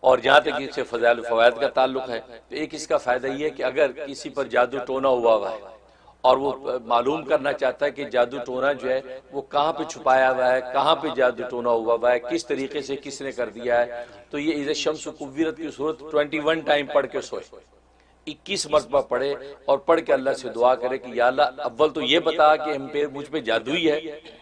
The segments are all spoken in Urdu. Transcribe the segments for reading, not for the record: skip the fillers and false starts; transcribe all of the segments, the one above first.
اور جہاں تک اس سے فضائل و فوائد کا تعلق ہے تو ایک اس کا فائدہ یہ ہے کہ اگر کسی پر جادو ٹونا ہوا ہے اور وہ معلوم کرنا چاہتا ہے کہ جادو ٹونا جو ہے وہ کہاں پہ چھپایا ہوا ہے، کہاں پہ جادو ٹونا ہوا ہے، کس طریقے سے کس نے کر دیا ہے، تو یہ اذا الشمس کورت کی صورت 21 ٹائم پڑھ کے سوئے، 21 مرتبہ پڑھے اور پڑھ کے اللہ سے دعا کرے کہ یا اللہ اول تو یہ بتا کہ مجھ پہ جادو ہی ہے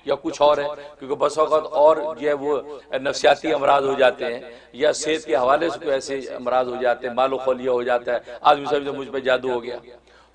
یا کچھ اور ہے، کیونکہ بس اوقات اور جو ہے وہ نفسیاتی امراض ہو جاتے ہیں یا صحت کے حوالے سے کوئی ایسے امراض ہو جاتے ہیں، مال و خلیہ ہو جاتا ہے، آدمی سمجھتا مجھ پہ جادو ہو گیا۔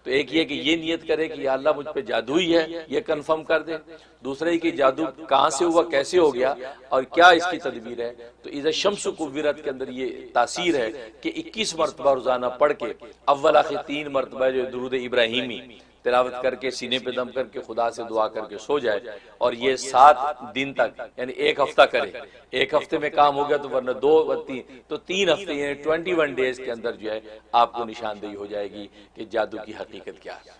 تو ایک یہ کہ یہ نیت کرے کہ یا اللہ مجھ پہ جادو ہی ہے، یہ کنفرم کر دے۔ دوسرا یہ کہ جادو کہاں سے ہوا، کیسے ہو گیا اور کیا اس کی تدبیر ہے۔ تو اذا الشمس کورت کے اندر یہ تاثیر ہے کہ 21 مرتبہ روزانہ پڑھ کے اول آخر 3 مرتبہ جو درود ابراہیمی تلاوت کر کے سینے پہ دم کر کے خدا سے دعا کر کے سو جائے، اور یہ 7 دن تک یعنی ایک ہفتہ کرے، ایک ہفتے میں کام ہو گیا تو ورنہ 2 و 3 تو 3 ہفتے یعنی 21 ڈیز کے اندر جو ہے آپ کو نشاندہی ہو جائے گی کہ جادو کی حقیقت کیا ہے۔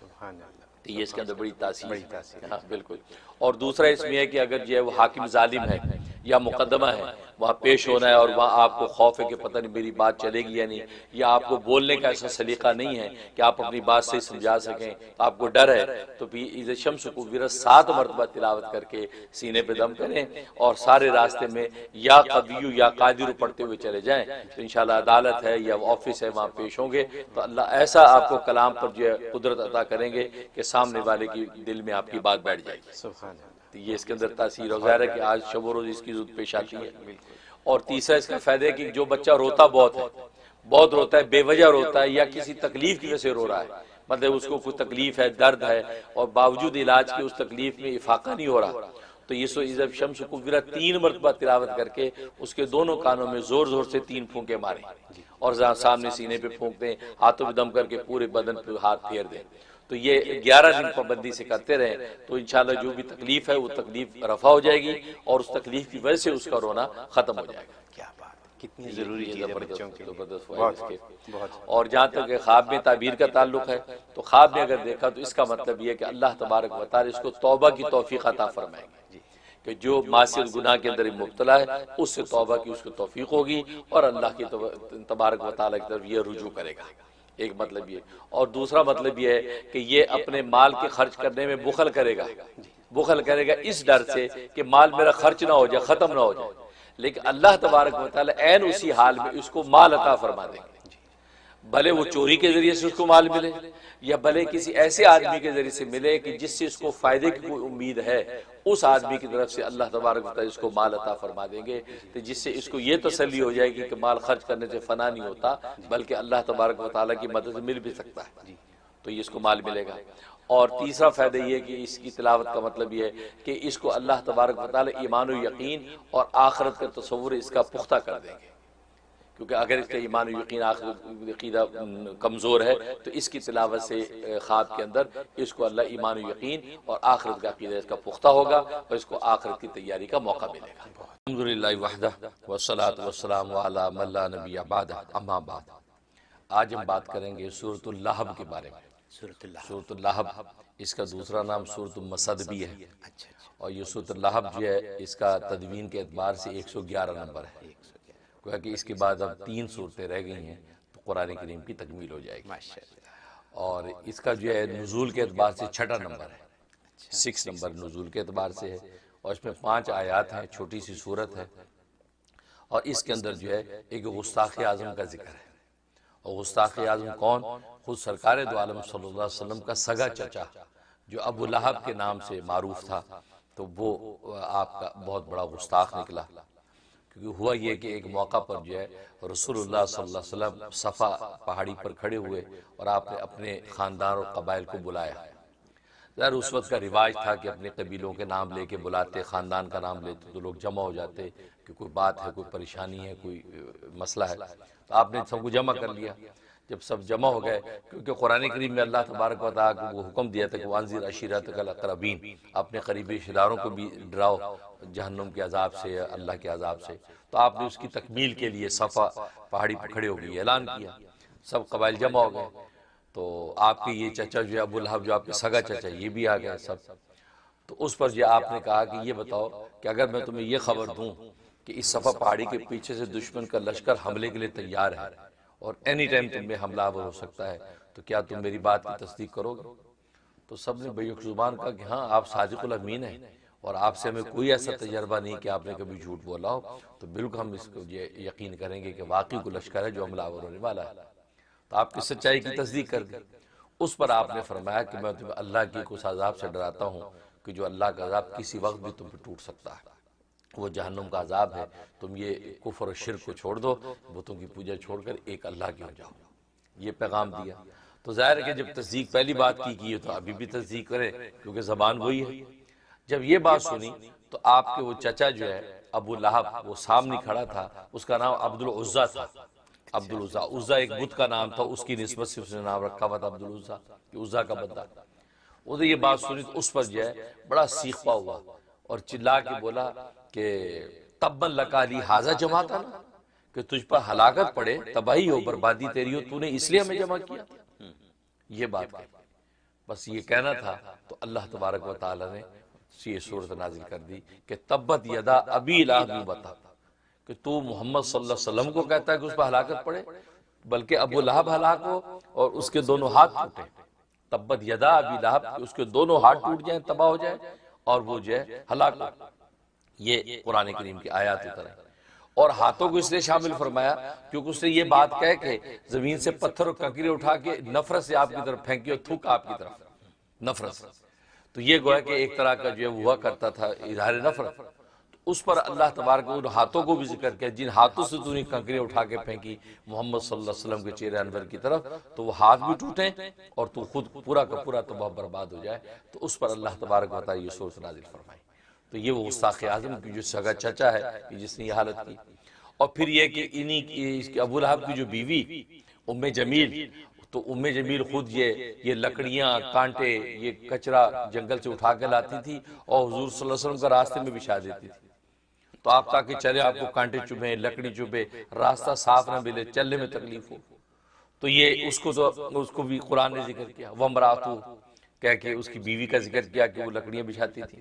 تو یہ اس کے اندر بڑی تاثیر ہے، ہاں بالکل۔ اور دوسرا اس میں ہے کہ اگر جو ہے وہ حاکم ظالم ہے یا مقدمہ ہے، وہاں پیش ہونا ہے اور وہاں آپ کو خوف ہے کہ پتہ نہیں میری بات چلے گی یا نہیں، یا آپ کو بولنے کا ایسا سلیقہ نہیں ہے کہ آپ اپنی بات سے سمجھا سکیں، آپ کو ڈر ہے، تو بھی اذا الشمس کورت 7 مرتبہ تلاوت کر کے سینے پہ دم کریں اور سارے راستے میں یا قوی یا قادر پڑھتے ہوئے چلے جائیں، تو انشاءاللہ عدالت ہے یا آفس ہے وہاں پیش ہوں گے تو اللہ ایسا آپ کو کلام پر جو ہے قدرت عطا کریں گے کہ سامنے والے کی دل میں آپ کی بات بیٹھ جائے گی۔ تو یہ اس کے اندر تاثیر اور ظاہر ہے کہ آج شب و روز اس کی ضرورت پیش آتی ہے۔ اور تیسرا اس کا فائدہ ہے کہ جو بچہ روتا بہت روتا ہے، بے وجہ روتا ہے یا کسی تکلیف کی وجہ سے رو رہا ہے، مطلب اس کو کوئی تکلیف ہے، درد ہے، اور باوجود علاج کے اس تکلیف میں افاقہ نہیں ہو رہا، تو یہ سو اذا الشمس کورت 3 مرتبہ تلاوت کر کے اس کے دونوں کانوں میں زور زور سے 3 پھونکے ماریں اور سامنے سینے پہ پھونک دیں، ہاتھوں پہ دم کر کے پورے بدن پہ ہاتھ پھیر دیں۔ تو یہ 11 دن پابندی سے کرتے رہیں تو انشاءاللہ جو بھی تکلیف ہے وہ تکلیف رفع ہو جائے گی اور اس تکلیف کی وجہ سے اس کا رونا ختم ہو جائے گا۔ کیا بات، کتنی ضروری چیز ہے بچوں کے لیے۔ اور جہاں تک خواب میں تعبیر کا تعلق ہے تو خواب میں اگر دیکھا تو اس کا مطلب یہ ہے کہ اللہ تبارک و تعالی اس کو توبہ کی توفیق عطا فرمائیں گے کہ جو معصیت گناہ کے اندر مبتلا ہے اس سے توبہ کی اس کو توفیق ہوگی اور اللہ کی تبارک و تعالی کی طرف یہ رجوع کرے گا، ایک مطلب یہ۔ اور دوسرا مطلب یہ ہے کہ یہ اپنے مال کے خرچ کرنے میں بخل کرے گا اس ڈر سے کہ مال میرا خرچ نہ ہو جائے، ختم نہ ہو جائے، لیکن اللہ تبارک و تعالی عین اسی حال میں اس کو مال عطا فرما دیں گے، بھلے وہ چوری کے ذریعے سے اس کو مال ملے یا بھلے کسی ایسے آدمی کے ذریعے سے ملے کہ جس سے اس کو فائدے کی کوئی امید ہے، اس آدمی کی طرف سے اللہ تبارک و تعالی اس کو مال عطا فرما دیں گے، تو جس سے اس کو یہ تسلی ہو جائے گی کہ مال خرچ کرنے سے فنا نہیں ہوتا بلکہ اللہ تبارک و تعالی کی مدد سے مل بھی سکتا ہے، تو یہ اس کو مال ملے گا۔ اور تیسرا فائدہ یہ ہے کہ اس کی تلاوت کا مطلب یہ ہے کہ اس کو اللہ تبارک و تعالی ایمان و یقین اور آخرت کا تصور اس کا پختہ کر دیں گے، کیونکہ اگر اس کا ایمان و یقین آخرت عقیدہ کمزور ہے تو اس کی تلاوت سے خواب کے اندر اس کو اللہ ایمان و یقین اور آخرت کا عقیدہ اس کا پختہ ہوگا اور اس کو آخرت کی تیاری کا موقع ملے گا۔ الحمدللہ وحدہ والصلاة والسلام علی من لا نبی بعدہ، اما بعد۔ آج ہم بات کریں گے سورۃ اللہب کے بارے میں۔ سورۃ اللہب اس کا دوسرا نام سورۃ المسد بھی ہے، اور یہ سورۃ اللہب جو ہے اس کا تدوین کے اعتبار سے 111 نمبر ہے، گویا کہ اس کے بعد اب 3 صورتیں رہ گئی ہیں تو قرآن کریم کی تکمیل ہو جائے گی، اور اس کا جو ہے نزول کے اعتبار سے 6 نمبر ہے، 6 نمبر نزول کے اعتبار سے ہے، اور اس میں 5 آیات ہیں، چھوٹی سی صورت ہے، اور اس کے اندر جو ہے ایک گستاخ اعظم کا ذکر ہے، اور گستاخ اعظم کون؟ خود سرکار دو عالم صلی اللہ علیہ وسلم کا سگا چچا جو ابو لہب کے نام سے معروف تھا، تو وہ آپ کا بہت بڑا گستاخ نکلا، کیونکہ ہوا یہ کہ ایک موقع پر جو ہے رسول اللہ صلی اللہ علیہ وسلم صفا پہاڑی پر کھڑے ہوئے اور آپ نے اپنے خاندان اور قبائل کو بلایا۔ ظاہر اس وقت کا رواج تھا کہ اپنے قبیلوں کے نام لے کے بلاتے، خاندان کا نام لیتے تو لوگ جمع ہو جاتے کہ کوئی بات ہے، کوئی پریشانی ہے، کوئی مسئلہ ہے، تو آپ نے سب کو جمع کر لیا۔ جب سب جمع ہو گئے، کیونکہ قرآن کریم میں اللہ تبارک و تعالیٰ کو وہ حکم دیا تھا کہ وانذر عشیرتک الاقربین، اپنے قریبی رشتہ داروں کو بھی ڈراؤ جہنم کے عذاب سے، اللہ کے عذاب سے، تو آپ نے اس کی تکمیل کے لیے صفا پہاڑی پر کھڑے ہو گئے، اعلان کیا، سب قبائل جمع ہو گئے، تو آپ کے یہ چچا جو ہے ابو لہب جو آپ کے سگا چچا یہ بھی آ گئے سب، تو اس پر جو آپ نے کہا کہ یہ بتاؤ کہ اگر میں تمہیں یہ خبر دوں کہ اس صفا پہاڑی کے پیچھے سے دشمن کا لشکر حملے کے لیے تیار ہے اور اینی ٹائم تم میں حملہ آور ہو سکتا ہے، تو کیا تم میری بات کی تصدیق کرو گے؟ تو سب نے بیک زبان کہا کہ ہاں آپ صادق الامین ہیں اور آپ سے ہمیں کوئی ایسا تجربہ نہیں کہ آپ نے کبھی جھوٹ بولا ہو، تو بالکل ہم اس کو یقین کریں گے کہ واقعی کوئی لشکر ہے جو حملہ آور ہونے والا ہے۔ تو آپ کی سچائی کی تصدیق کر دی۔ اس پر آپ نے فرمایا کہ میں تمہیں اللہ کی کچھ عذاب سے ڈراتا ہوں کہ جو اللہ کا عذاب کسی وقت بھی تم پہ ٹوٹ سکتا ہے، وہ جہنم کا عذاب ہے۔ تم یہ کفر و شرک کو چھوڑ دو، بتوں کی پوجا چھوڑ کر ایک اللہ کی ہو جاؤ، یہ پیغام دیا۔ تو ظاہر ہے کہ جب تصدیق پہلی بات کی ہے تو ابھی بھی تصدیق کرے، کیونکہ زبان وہی ہے۔ جب یہ بات سنی تو آپ کے وہ چچا جو ہے ابو لہب، وہ سامنے کھڑا تھا، اس کا نام عبدالعزیٰ تھا۔ عبدالعزیٰ، عزیٰ ایک بت کا نام تھا، اس کی نسبت سے اس نے نام رکھا ہوا تھا عبدالعزیٰ، کہ عزیٰ کا بندہ۔ وہ یہ بات سنی تو اس پر جو ہے بڑا سیخپا ہوا اور چلا کے بولا کہ تبا لکا لی ھذا جمعتنا، کہ تجھ پر ہلاکت پڑے، تباہی ہو، بربادی تیری ہو، تو نے اس لیے ہمیں جمع کیا۔ یہ بات کہی، بس یہ کہنا تھا تو اللہ تبارک و تعالی نے یہ صورت نازل کر دی کہ تبت یدا ابی لہب بتا، کہ تو محمد صلی اللہ علیہ وسلم کو کہتا ہے کہ اس پر ہلاکت پڑے، بلکہ ابو لہب ہلاک ہو اور اس کے دونوں ہاتھ ٹوٹے۔ تبت یدا ابی لہب، کہ اس کے دونوں ہاتھ ٹوٹ جائیں، تباہ ہو جائے اور وہ جو ہے ہلاک ہو۔ یہ قرآن کریم کی آیات اتر ہے۔ اور ہاتھوں کو اس لیے شامل فرمایا کیونکہ اس نے یہ بات کہہ کہ زمین سے پتھر اور کنکریاں اٹھا کے نفرت سے آپ کی طرف پھینکی اور تھوک آپ کی طرف نفرت سے، تو یہ گویا کہ ایک طرح کا جو ہے ہوا کرتا تھا اظہار نفرت۔ تو اس پر اللہ تبارک ان ہاتھوں کو بھی ذکر کیا، جن ہاتھوں سے تو نے کنکریاں اٹھا کے پھینکی محمد صلی اللہ علیہ وسلم کے چہرے انور کی طرف، تو وہ ہاتھ بھی ٹوٹیں اور تو خود پورا کا پورا تباہ برباد ہو جائے۔ تو اس پر اللہ تبارک و تعالی یہ سورت نازل فرمائی۔ تو یہ وہ گستاخ اعظم کی جو سگا چچا ہے کہ جس نے یہ حالت کی، اور پھر یہ کہ انہی ابو لہب کی جو بیوی ام جمیل، تو ام جمیل خود یہ لکڑیاں، کانٹے، یہ کچرا جنگل سے اٹھا کے لاتی تھی اور حضور صلی اللہ علیہ وسلم کا راستے میں بچھا دیتی تھی، تو آپ تاکہ چلے آپ کو کانٹے چبھیں، لکڑی چبھے، راستہ صاف نہ ملے، چلنے میں تکلیف ہو۔ تو یہ اس کو بھی قرآن نے ذکر کیا، وامرأتہ کہہ کے اس کی بیوی کا ذکر کیا کہ وہ لکڑیاں بچھاتی تھی۔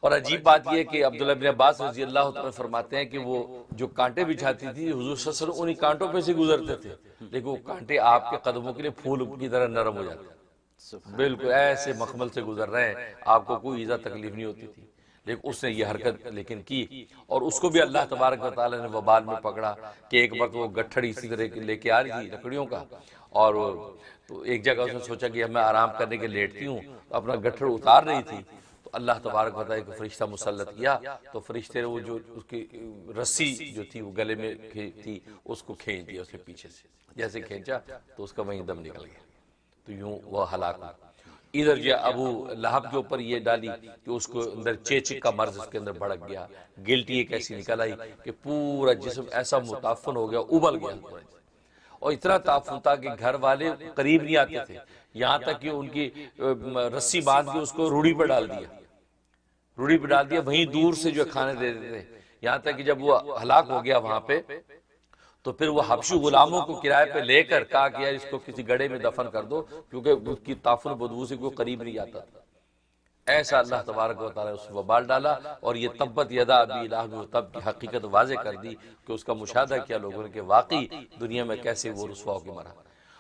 اور عجیب بات یہ ہے کہ عبداللہ بن عباس رضی اللہ عنہ فرماتے ہیں کہ وہ جو کانٹے بچھاتی تھی حضور صلی اللہ علیہ وسلم انہی کانٹوں پہ سے گزرتے تھے، لیکن وہ کانٹے آپ کے قدموں کے لیے پھول کی طرح نرم ہو جاتے، بالکل ایسے مخمل سے گزر رہے ہیں، آپ کو کوئی ایزا تکلیف نہیں ہوتی تھی۔ لیکن اس نے یہ حرکت لیکن کی، اور اس کو بھی اللہ تبارک و تعالی نے وبال میں پکڑا کہ ایک وقت وہ گٹھڑ اسی طرح لے کے آ رہی تھی لکڑیوں کا، اور تو ایک جگہ اس نے سوچا کہ میں آرام کرنے کے لیٹتی ہوں، تو اپنا گٹھڑ اتار رہی تھی، تو اللہ تبارک و تعالی کو فرشتہ مسلط کیا، تو فرشتے نے وہ جو اس کی رسی جو تھی وہ گلے میں تھی اس کو کھینچ دیا اس کے پیچھے سے، جیسے کھینچا تو اس کا وہیں دم نکل گیا، تو یوں وہ ہلاک ہوا۔ ادھر جو ابو لہب کے اوپر یہ ڈالی کہ اس کو اندر چیچک کا مرض اس کے اندر بھڑک گیا، گلٹی ایک ایسی نکل آئی کہ پورا جسم ایسا متعفن ہو گیا، ابل گیا، اور اتنا تعفن تھا کہ گھر والے قریب نہیں آتے تھے، یہاں تک کہ ان کی رسی باندھ کے اس کو روڑی پہ ڈال دیا، وہیں دور سے جو کھانے دے دیتے تھے، یہاں تک کہ جب وہ ہلاک ہو گیا وہاں پہ، تو پھر وہ حبشی غلاموں کو کرائے پہ لے کر کہا کہ یار اس کو کسی گڑھے میں دفن کر دو، کیونکہ اس کی تعفن بدبو سے کوئی قریب نہیں آتا تھا۔ ایسا اللہ تبارک و تعالی نے اس وبال ڈالا، اور یہ تبت یدا ابی لہب تب کی حقیقت واضح کر دی کہ اس کا مشاہدہ کیا لوگوں نے کہ واقعی دنیا میں کیسے وہ رسوا ہو کے مرا۔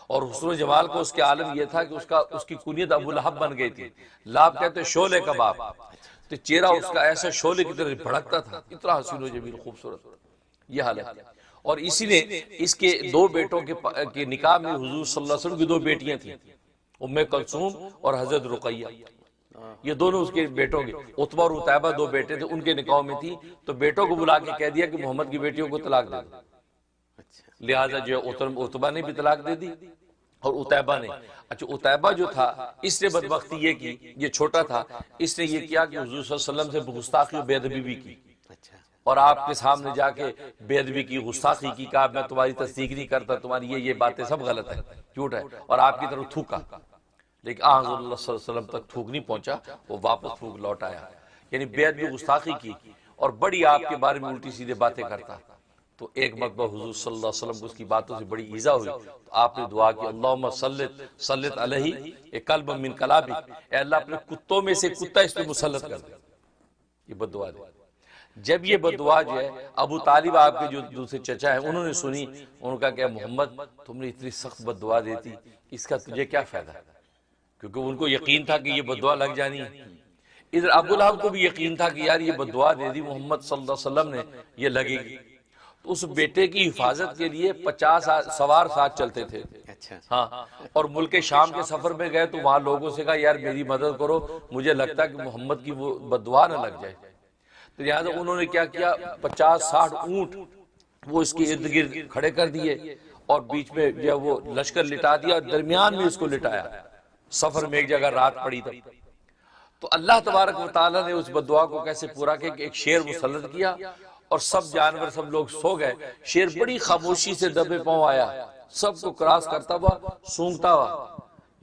اور حسن و جمال کو اس کے عالم یہ تھا کہ اس کی کنیت ابو لہب بن گئی تھی، لہب کہتے ہیں شعلے کا باپ، تو چہرہ اس کا ایسا شعلے کی طرح بھڑکتا تھا، اتنا حسین و جمیل خوبصورت، یہ حالت۔ اور اسی نے اس کے دو بیٹوں کے نکاح میں حضور صلی اللہ علیہ وسلم کی دو بیٹیاں تھیں، ام کلثوم اور حضرت رقیہ، یہ دونوں اس کے بیٹوں کے، عتبہ اور عتیبہ دو بیٹے تھے، ان کے نکاح میں تھی، تو بیٹوں کو بلا کے کہہ دیا کہ محمد کی بیٹیوں کو طلاق دے دو، لہٰذا جو عتبہ نے بھی طلاق دے دی اور عتیبہ نے۔ اچھا عتیبہ جو تھا اس نے بدبختی یہ کی، یہ چھوٹا تھا، اس نے یہ کیا کہ حضور صلی اللہ علیہ وسلم سے گستاخی و بے ادبی بھی کی، اور آپ کے سامنے جا کے بے ادبی کی، گستاخی کی، کہا میں تمہاری تصدیق نہیں کرتا، تمہاری یہ باتیں سب غلط ہیں، جھوٹ ہے، اور آپ کی طرف تھوکا، لیکن حضور اللہ صلی اللہ علیہ وسلم تک تھوک نہیں پہنچا، وہ واپس تھوک لوٹ آیا، یعنی بے ادبی گستاخی کی اور بڑی آپ کے بارے میں الٹی سیدھے باتیں کرتا۔ تو ایک مرتبہ حضور صلی اللہ علیہ وسلم کو اس کی باتوں سے بڑی ایذا ہوئی، تو آپ نے دعا کی اللہم سلط علیہ ایک قلب من کلابک، اے اللہ اپنے کتوں میں سے کتا اس پہ مسلط کر دے، یہ بد دعا دے، جب یہ بددعا جو ہے ابو طالب آپ کے جو دوسرے چچا ہیں انہوں نے سنی، انہوں نے کہا کہ محمد تم نے اتنی سخت بددعا دیتی، اس کا تجھے کیا فائدہ؟ کیونکہ ان کو یقین تھا کہ یہ بددعا لگ جانی ہے۔ ادھر ابو لہب کو بھی یقین تھا کہ یار یہ بددعا دے دی محمد صلی اللہ علیہ وسلم نے، یہ لگے گی۔ تو اس بیٹے کی حفاظت کے لیے 50 سوار ساتھ چلتے تھے۔ اچھا ہاں، اور ملک شام کے سفر میں گئے تو وہاں لوگوں سے کہا یار میری مدد کرو، مجھے لگتا ہے کہ محمد کی وہ بددعا نہ لگ جائے۔ تو لہٰذا انہوں نے کیا کیا، 50-60 اونٹ وہ اس کے ارد گرد کھڑے کر دیے، اور بیچ میں جو ہے وہ لشکر لٹا دیا، اور درمیان میں اس کو لٹایا۔ سفر میں ایک جگہ رات پڑی تھی، تو اللہ تبارک و تعالیٰ نے اس بددعا کو کیسے پورا کیا کہ ایک شیر مسلط کیا، اور سب جانور سب لوگ سو گئے۔ شیر بڑی خاموشی سے دبے پاؤں آیا، سب کو کراس کرتا ہوا، سونگتا ہوا،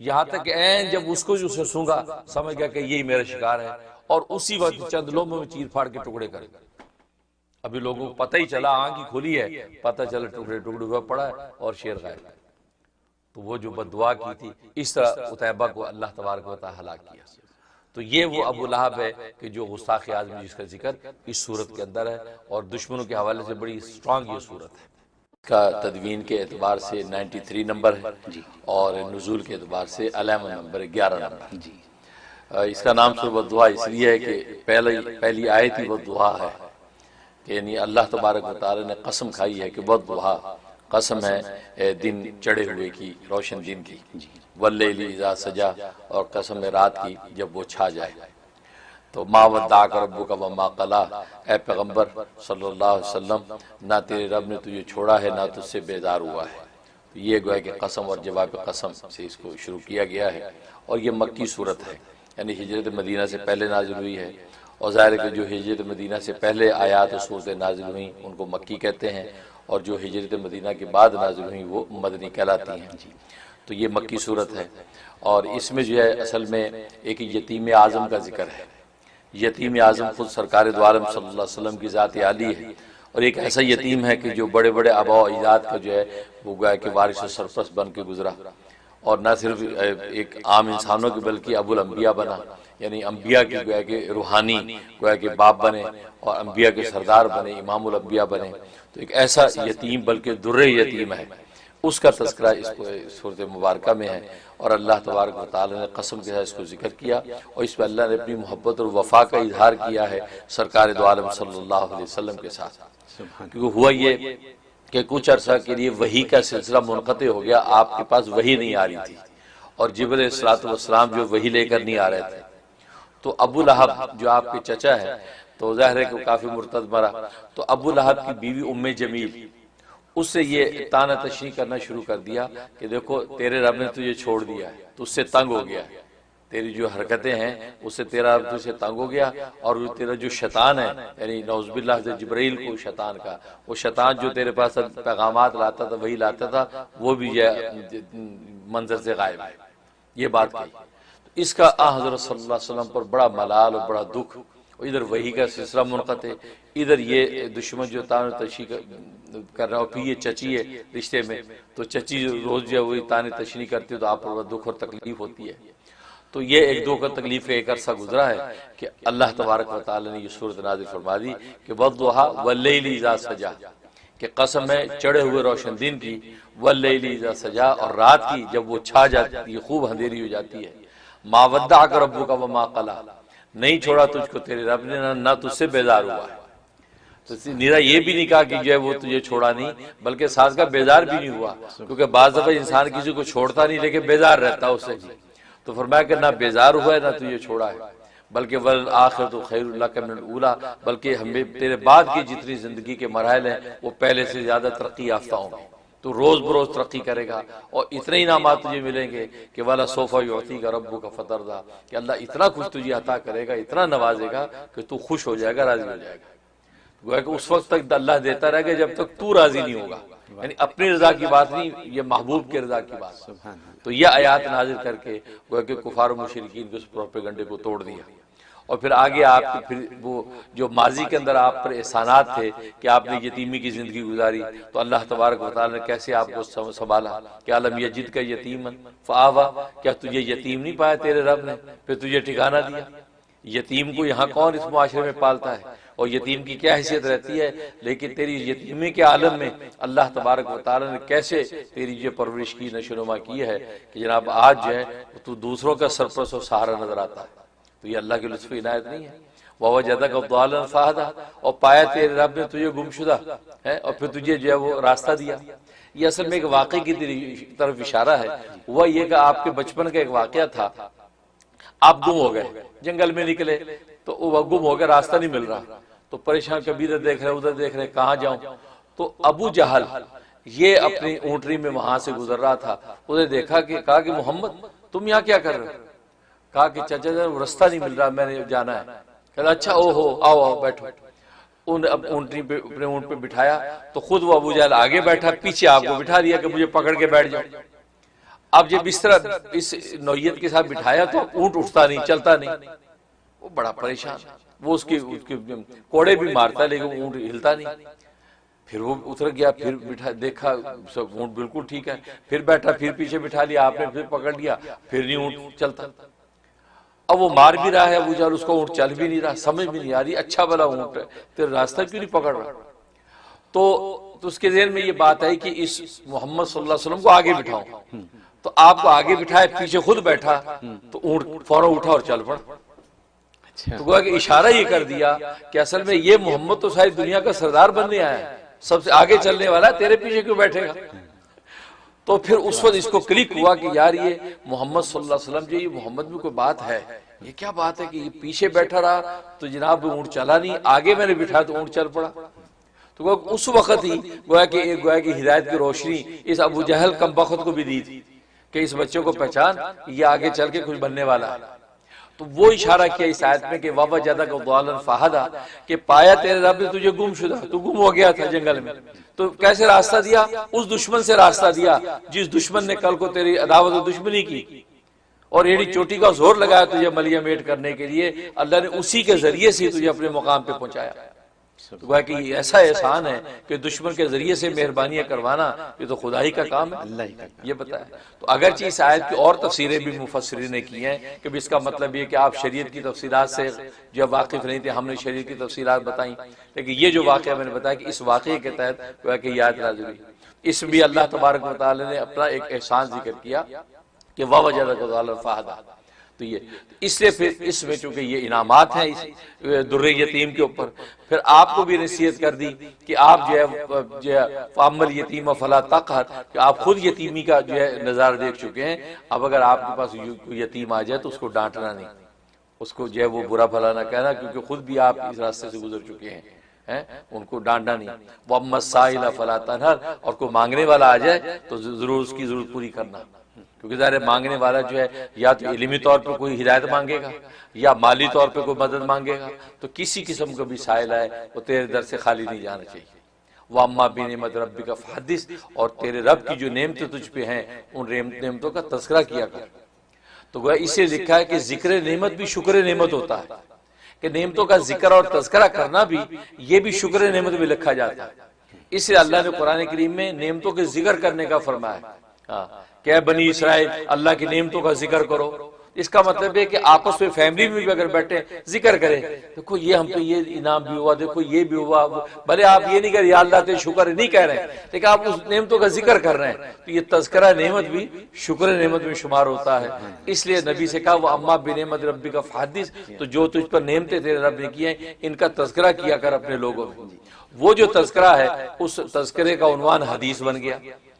یہاں تک کہ عین جب اس کو جو اسے سونگا سمجھ گیا کہ یہی میرا شکار ہے، اور اسی وقت چند لوگوں میں چیر پھاڑ کے ٹکڑے کر گئے۔ ابھی لوگوں کو پتہ ہی چلا، آنکھ ہی کھلی ہے، پتہ چلا ٹکڑے ٹکڑے ہوا پڑا ہے اور شیر غائب ہے۔ تو وہ جو بددعا کی تھی، اس طرح عتیبہ کو اللہ تبارک و تعالیٰ ہلاک کیا۔ تو یہ وہ ابو لہب ہے کہ جو گستاخ اعظم جس کا ذکر اس صورت کے اندر ہے، اور دشمنوں کے حوالے سے بڑی سٹرانگ یہ صورت ہے۔ اس کا تدوین کے اعتبار سے 93 نمبر ہے، اور نزول کے اعتبار سے علامہ نمبر 11 نمبر۔ اس کا نام سورۃ الدعا اس لیے ہے کہ پہلی آیت ہی والضحیٰ ہے، کہ یعنی اللہ تبارک و تعالی نے قسم کھائی ہے کہ والضحیٰ، قسم ہے دن چڑھے ہوئے کی، روشن دن کی، واللیل اذا سجا، اور قسم ہے رات کی جب وہ چھا جائے۔ تو ما ودعک ربک وما قلی، اے پیغمبر صلی اللہ علیہ وسلم، نہ تیرے رب نے تجھے چھوڑا ہے نہ تجھ سے بیزار ہوا ہے۔ تو یہ گویا کہ قسم اور جواب قسم سے اس کو شروع کیا گیا ہے، اور یہ مکی صورت ہے، یعنی ہجرت مدینہ سے پہلے نازل ہوئی ہے، اور ظاہر ہے کہ جو ہجرت مدینہ سے پہلے آیات و صورتیں نازل ہوئیں ان کو مکی کہتے ہیں، اور جو ہجرت مدینہ کے بعد نازل ہوئیں وہ مدنی کہلاتی ہیں۔ تو یہ مکی صورت ہے، اور اس میں جو ہے اصل میں ایک یتیم اعظم کا ذکر ہے۔ یتیم اعظم خود سرکار دو عالم صلی اللہ علیہ وسلم کی ذات عالی ہے، اور ایک ایسا یتیم ہے کہ جو بڑے بڑے آباء و اجداد کا جو ہے وہ گویا کہ وارث و سرپرست بن کے گزرا، اور نہ صرف ایک عام انسانوں کی بلکہ ابو الانبیاء بنا، یعنی انبیاء کی گویا کہ روحانی گویا کہ باپ بنے، اور انبیاء کے سردار بنے، امام الانبیاء بنے۔ تو ایک ایسا یتیم بلکہ در یتیم ہے، اس کا تذکرہ اس صورت مبارکہ میں ہے، اور اللہ تبارک و تعالی نے قسم کے ساتھ اس کو ذکر کیا، اور اس پہ اللہ نے اپنی محبت اور وفا کا اظہار کیا ہے سرکار دو عالم صلی اللہ علیہ وسلم کے ساتھ۔ کیونکہ ہوا یہ کہ کچھ عرصہ کے لیے وحی کا سلسلہ منقطع ہو گیا، آپ کے پاس وحی نہیں آ رہی تھی، اور جبرائیل علیہ الصلوۃ والسلام جو وحی لے کر نہیں آ رہے تھے۔ تو ابو لہب جو آپ کے چچا ہے، تو ظاہر ہے کہ کافی مرتد مرا، تو ابو لہب کی بیوی ام جمیل اس سے یہ طعنہ تشنیع کرنا شروع کر دیا کہ دیکھو تیرے رب نے تجھے چھوڑ دیا ہے، تو اس سے تنگ ہو گیا، تیری جو حرکتیں ہیں اس سے تیرا رب تجھ سے تنگ ہو گیا، اور تیرا جو شیطان ہے، یعنی نعوذ باللہ سے جبرائیل کو شیطان کا، وہ شیطان جو تیرے پاس پیغامات لاتا تھا وہی لاتا تھا، وہ بھی منظر سے غائب ہے۔ یہ بات کہی، اس کا حضرت صلی اللہ علیہ وسلم پر بڑا ملال اور بڑا دکھ، ادھر وحی کا سلسلہ منقطع، ادھر یہ دشمن جو طعنہ تشنیع کر رہا، اور پھر یہ چچی ہے رشتے میں، تو چچی روز جو وہی طعنہ تشنیع کرتی ہے تو آپ پر دکھ اور تکلیف ہوتی ہے۔ تو یہ ایک دو کا تکلیف کا ایک عرصہ گزرا ہے کہ اللہ تبارک و تعالی نے یہ صورت نازل فرما دی کہ والضحیٰ واللیل اذا سجا، کہ قسم ہے چڑھے ہوئے روشن دن کی، واللیل اذا سجا، اور رات کی جب وہ چھا جاتی ہے، خوب اندھیری ہو جاتی ہے۔ ما ودعک ربک وما قلی، نہیں چھوڑا تجھ کو تیرے رب نے، نہ تجھ سے بیزار ہوا ہے۔ تو نیرا یہ بھی نہیں کہا کہ جو ہے وہ تجھے چھوڑا نہیں، بلکہ ساتھ کا بیزار بھی نہیں ہوا، کیونکہ بعض دفعہ انسان کسی کو چھوڑتا نہیں لیکن بیزار رہتا اس سے، تو فرمایا کہ نہ بیزار ہوا ہے نہ تجھے چھوڑا ہے، بلکہ والآخرۃ خیر لک من الاولیٰ، بلکہ ہمیں تیرے بعد کی جتنی زندگی کے مراحل ہیں وہ پہلے سے زیادہ ترقی یافتہ ہوں گے، تو روز بروز ترقی کرے گا، اور اتنے انعامات تجھے ملیں گے کہ وَلَسَوْفَ يُعْطِيكَ رَبُّكَ فَتَرْضَىٰ، کہ اللہ اتنا کچھ تجھے عطا کرے گا، اتنا نوازے گا کہ تو خوش ہو جائے گا، راضی ہو جائے گا۔ گویا کہ اس وقت تک اللہ دیتا رہے گا جب تک تو راضی نہیں ہوگا، یعنی اپنی رضا کی بات نہیں، یہ محبوب کی رضا کی بات۔ تو یہ آیات نازل کر کے گویا کہ کفار و مشرکین کے اس پروپیگنڈے کو توڑ دیا، اور پھر آگے آپ کی پھر وہ جو ماضی کے اندر آپ پر احسانات تھے کہ آپ نے یتیمی کی زندگی گزاری، تو اللہ تبارک و تعالی نے کیسے آپ کو سنبھالا کہ الم یجدک یتیما فآویٰ، کیا تجھے یتیم نہیں پایا تیرے رب نے، پھر تجھے ٹھکانہ دیا۔ یتیم کو یہاں کون اس معاشرے میں پالتا ہے، اور یتیم کی کیا حیثیت رہتی ہے، لیکن تیری یتیمی کے عالم میں اللہ تبارک و تعالیٰ نے کیسے تیری جو پرورش کی، نشو نما کی ہے کہ جناب آج جو ہے تو دوسروں کا سرپرست و سہارا نظر آتا ہے۔ تو یہ اللہ کی لطف عنایت نہیں ہے؟ وَوَجَدَكَ ضَالًّا فَهَدَىٰ، اور پایا تیرے رب نے تجھے گمشدہ ہے اور پھر تجھے جو ہے وہ راستہ دیا۔ یہ اصل میں ایک واقعے کی طرف اشارہ ہے۔ وہ یہ کہ آپ کے بچپن کا ایک واقعہ تھا، آپ گم ہو گئے، جنگل میں نکلے تو وہ گم ہو گئے، راستہ نہیں مل رہا، تو پریشان کبھی ادھر دیکھ رہے ادھر دیکھ رہے کہاں جاؤں۔ تو ابو جہل یہ اپنی اونٹری میں وہاں سے گزر رہا تھا، اسے دیکھا کہ کہا کہ محمد تم یہاں کیا کر رہے ہو؟ کہا کہ چچا جی راستہ نہیں مل رہا، میں نے جانا ہے۔ کہا اچھا او ہو آؤ آؤ بیٹھو۔ اونٹری پہ اپنے اونٹ پہ بٹھایا تو خود وہ ابو جہل آگے بیٹھا، پیچھے آپ کو بٹھا دیا کہ مجھے پکڑ کے بیٹھ جاؤ۔ اب جب اس طرح اس نوعیت کے ساتھ بٹھایا تو اونٹ اٹھتا نہیں، چلتا نہیں، وہ بڑا پریشان، وہ اس کے کوڑے بھی مارتا ہے لیکن اونٹ ہلتا نہیں۔ پھر وہ اتر گیا، پھر بٹھا دیکھا سب اونٹ بالکل ٹھیک ہے، پھر بیٹھا، پھر پیچھے بٹھا لیا آپ نے، پھر پکڑ لیا، پھر نہیں اونٹ چلتا۔ اب وہ مار بھی رہا ہے ابو جہل، اس کا اونٹ چل بھی نہیں رہا، سمجھ بھی نہیں آ رہی اچھا بلا اونٹ ہے تیرا راستہ کیوں نہیں پکڑ رہا۔ تو اس کے ذہن میں یہ بات آئی کہ اس محمد صلی اللہ علیہ وسلم کو آگے بٹھاؤں، تو آپ کو آگے بٹھائے، پیچھے خود بیٹھا تو اونٹ فوراً اٹھا اور چل پڑا۔ تو گویا کہ اشارہ یہ کر دیا کہ اصل میں یہ محمد تو ساری دنیا کا سردار بننے آیا ہے، سب سے آگے چلنے والا ہے، تیرے پیچھے کیوں بیٹھے گا۔ تو پھر اس وقت اس کو کلک ہوا کہ یار یہ محمد صلی اللہ علیہ وسلم جو یہ محمد میں کوئی بات ہے، یہ کیا بات ہے کہ یہ پیچھے بیٹھا رہا تو جناب اونٹ چلا نہیں، آگے میں نے بٹھایا تو اونٹ چل پڑا۔ تو اس وقت ہی گویا کہ ہدایت کی روشنی اس ابو جہل کم بخت کو بھی دی تھی کہ اس بچے کو پہچان، یہ آگے چل کے کچھ بننے والا ہے۔ تو وہ اشارہ کیا اس آیت میں کہ وَوَجَدَكَ ضَالًّا فَهَدَىٰ، کہ پایا تیرے رب نے تجھے گم شدہ، تو گم ہو گیا تھا جنگل میں، تو کیسے راستہ دیا؟ اس دشمن سے راستہ دیا جس دشمن نے کل کو تیری عداوت و دشمنی کی اور ایڑی چوٹی کا زور لگایا تجھے ملیہ میٹ کرنے کے لیے، اللہ نے اسی کے ذریعے سے تجھے اپنے مقام پہ پہنچایا۔ تو گویا کہ یہ ایسا احسان ہے کہ دشمن کے ذریعے سے مہربانیاں کروانا یہ تو خدائی کا کام ہے، اللہ ہی کا یہ بتایا۔ تو اگرچہ اس آیت کی اور تفسیریں بھی مفسرین نے کی ہیں کہ اس کا مطلب یہ کہ آپ شریعت کی تفصیلات سے جب واقف نہیں تھے، ہم نے شریعت کی تفصیلات بتائیں، لیکن یہ جو واقعہ میں نے بتایا کہ اس واقعے کے تحت گویا کہ یہ آیت نازل ہوئی۔ اس میں اللہ تبارک و تعالی نے اپنا ایک احسان ذکر کیا کہ وَوَجَدَكَ ضَالًّا فَهَدَىٰ۔ تو یہ اس لیے پھر اس میں چونکہ یہ انعامات ہیں اس در یتیم کے اوپر، پھر آپ کو بھی نصیحت کر دی کہ آپ جو ہے فَأَمَّا الْيَتِيمَ فَلَا تَقْهَرْ، کہ آپ خود یتیمی کا جو ہے نظارہ دیکھ چکے ہیں، اب اگر آپ کے پاس کوئی یتیم آ جائے تو اس کو ڈانٹنا نہیں، اس کو جو ہے وہ برا بھلا نہ کہنا، کیونکہ خود بھی آپ اس راستے سے گزر چکے ہیں، ان کو ڈانٹنا نہیں۔ وَأَمَّا السَّائِلَ فَلَا تَنْهَرْ، اور کوئی مانگنے والا آ جائے تو ضرور اس کی ضرورت پوری کرنا، کیونکہ ظاہر مانگنے والا جو ہے یا تو علمی طور پر کوئی ہدایت مانگے گا یا مالی طور پہ کوئی مدد مانگے گا، تو کسی قسم کا بھی سائل آئے وہ تیرے در سے خالی نہیں جانا چاہیے۔ وَأَمَّا بِنِعْمَتِ رَبِّكَ فَحَدِّثْ، اور تیرے رب کی جو نعمتیں تجھ پہ ہیں ان نعمتوں کا تذکرہ کیا کر۔ تو گویا اسے لکھا ہے کہ ذکر نعمت بھی شکر نعمت ہوتا ہے، کہ نعمتوں کا ذکر اور تذکرہ کرنا بھی یہ بھی شکر نعمت میں لکھا جاتا ہے۔ اس لیے اللہ نے قرآن کریم میں نعمتوں کے ذکر کرنے کا فرمایا کہ اے بنی اسرائیل اللہ کی نعمتوں کا ذکر کرو۔ اس کا مطلب ہے کہ آپس میں فیملی میں بھی اگر بیٹھے ذکر کریں، دیکھو یہ ہم پہ یہ انعام بھی ہوا، دیکھو یہ بھی ہوا، بھلے آپ یہ نہیں کہ یا اللہ تیرے شکر نہیں کہہ رہے ہیں، لیکن آپ اس نعمتوں کا ذکر کر رہے ہیں، تو یہ تذکرہ نعمت بھی شکر نعمت میں شمار ہوتا ہے۔ اس لیے نبی سے کہا وَأَمَّا بِنِعْمَتِ رَبِّكَ فَحَدِّثْ، تو جو تجھ پر نعمتیں تیرے رب نے کی ہیں ان کا تذکرہ کیا کر اپنے لوگوں میں۔ وہ جو تذکرہ ہے اس تذکرے کا عنوان حدیث بن گیا،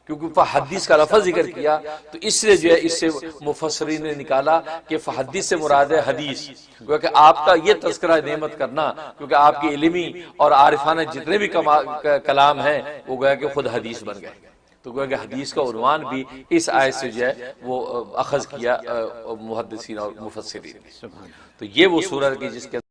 کیونکہ فحدیث کا لفظ ذکر کیا، تو اس لیے جو ہے اس سے مفسرین نے نکالا کہ فحدیث سے مراد ہے حدیث، کیونکہ آپ کا یہ تذکرہ نعمت کرنا، کیونکہ آپ کی علمی اور عارفانہ جتنے بھی کلام ہیں وہ گویا کہ خود حدیث بن گئے۔ تو گویا کہ حدیث کا عنوان بھی اس آیت سے جو ہے وہ اخذ کیا محدثین اور مفسرین نے۔ تو یہ وہ سورہ کی جس کے